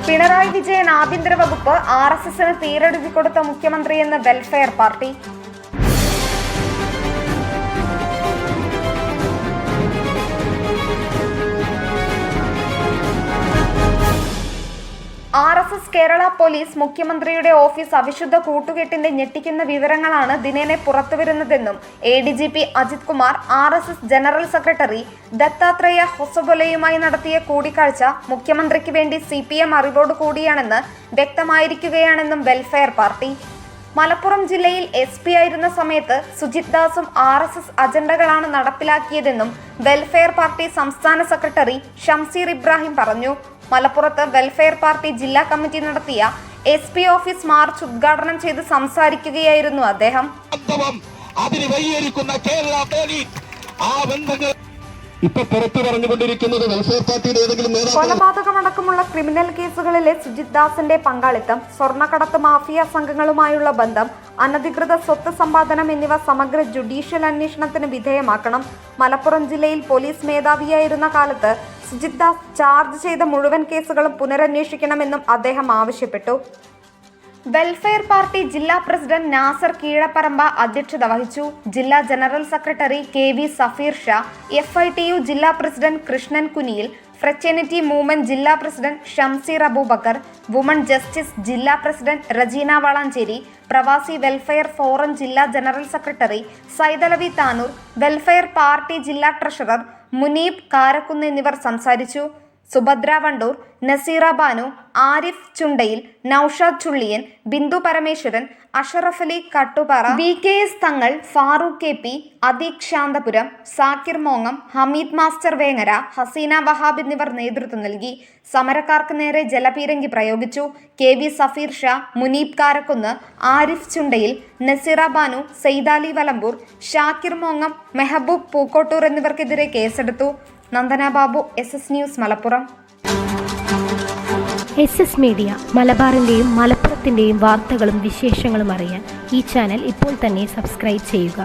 പിണറായി വിജയൻ ആഭ്യന്തര വകുപ്പ് RSSന് തീരെഴുതി കൊടുത്ത മുഖ്യമന്ത്രിയെന്ന് welfare party. RSS Kerala police മുഖ്യമന്ത്രിയുടെ ഓഫീസ് അവിശുദ്ധ കൂട്ടുകെട്ടിന്റെ ഞെട്ടിക്കുന്ന വിവരങ്ങളാണ് ദിനേനെ പുറത്തുവരുന്നതെന്നും ADGP Ajith Kumar RSS general secretary Dattatreya ഹൊസബൊലെയുമായി നടത്തിയ കൂടിക്കാഴ്ച മുഖ്യമന്ത്രിക്ക് വേണ്ടി CPM അറിവോട് കൂടിയാണെന്ന് വ്യക്തമായിരിക്കുകയാണെന്നും വെൽഫെയർ പാർട്ടി. മലപ്പുറം ജില്ലയിൽ SP ആയിരുന്ന സമയത്ത് സുജിത് ദാസും RSS അജണ്ടകളാണ് നടപ്പിലാക്കിയതെന്നും വെൽഫെയർ പാർട്ടി സംസ്ഥാന സെക്രട്ടറി ഷംസീർ ഇബ്രാഹിം പറഞ്ഞു. മലപ്പുറത്ത് വെൽഫെയർ പാർട്ടി ജില്ലാ കമ്മിറ്റി നടത്തിയ SP ഓഫീസ് മാർച്ച് ഉദ്ഘാടനം ചെയ്ത് സംസാരിക്കുകയായിരുന്നു അദ്ദേഹം. കൊലപാതകമടക്കമുള്ള ക്രിമിനൽ കേസുകളിലെ സുജിത് ദാസിന്റെ പങ്കാളിത്തം, സ്വർണ്ണക്കടത്ത് മാഫിയ സംഘങ്ങളുമായുള്ള ബന്ധം, അനധികൃത സ്വത്ത് സമ്പാദനം എന്നിവ സമഗ്ര ജുഡീഷ്യൽ അന്വേഷണത്തിന് വിധേയമാക്കണം. മലപ്പുറം ജില്ലയിൽ പോലീസ് മേധാവിയായിരുന്ന കാലത്ത് സുജിത് ദാസ് ചാർജ് ചെയ്ത മുഴുവൻ കേസുകളും പുനരന്വേഷിക്കണമെന്നും അദ്ദേഹം ആവശ്യപ്പെട്ടു. വെൽഫെയർ പാർട്ടി ജില്ലാ പ്രസിഡന്റ് നാസർ കീഴപ്പറമ്പ അധ്യക്ഷത വഹിച്ചു. ജില്ലാ general secretary KV Safeer Shah, FITU ജില്ലാ president Krishnan Kuniyil, fraternity movement ജില്ലാ president Shamseer Abubacker, woman justice ജില്ലാ president Rajeena Valanchery, Pravasi welfare forum ജില്ലാ general secretary Saidalavi Tanur, welfare party ജില്ലാ ട്രഷറർ മുനീബ് കാരക്കുന്ന് എന്നിവർ സംസാരിച്ചു. സുഭദ്ര വണ്ടൂർ, നസീറ ബാനു, ആരിഫ് ചുണ്ടയിൽ, നൌഷാദ് ചുള്ളിയൻ, ബിന്ദു പരമേശ്വരൻ, അഷറഫ് അലി കട്ടുപാറ, VKS തങ്ങൾ, ഫാറൂഖ് KP, അദീഖ് ശാന്തപുരം, സാക്കിർ മോങ്ങം, ഹമീദ് മാസ്റ്റർ വേങ്ങര, ഹസീന വഹാബ് എന്നിവർ നേതൃത്വം നൽകി. സമരക്കാർക്ക് നേരെ ജലപീരങ്കി പ്രയോഗിച്ചു. KV സഫീർ ഷാ, മുനീബ് കാരക്കുന്ന്, ആരിഫ് ചുണ്ടയിൽ, നസീറ ബാനു, സെയ്ദാലി വലമ്പൂർ, ഷാക്കിർ മോങ്ങം, മെഹബൂബ് പൂക്കോട്ടൂർ എന്നിവർക്കെതിരെ കേസെടുത്തു. Nandana Babu, SS news, Malappuram. SS media, മലബാറിന്റെയും മലപ്പുറത്തിന്റെയും വാർത്തകളും വിശേഷങ്ങളും അറിയാൻ ഈ ചാനൽ ഇപ്പോൾ തന്നെ സബ്സ്ക്രൈബ് ചെയ്യുക.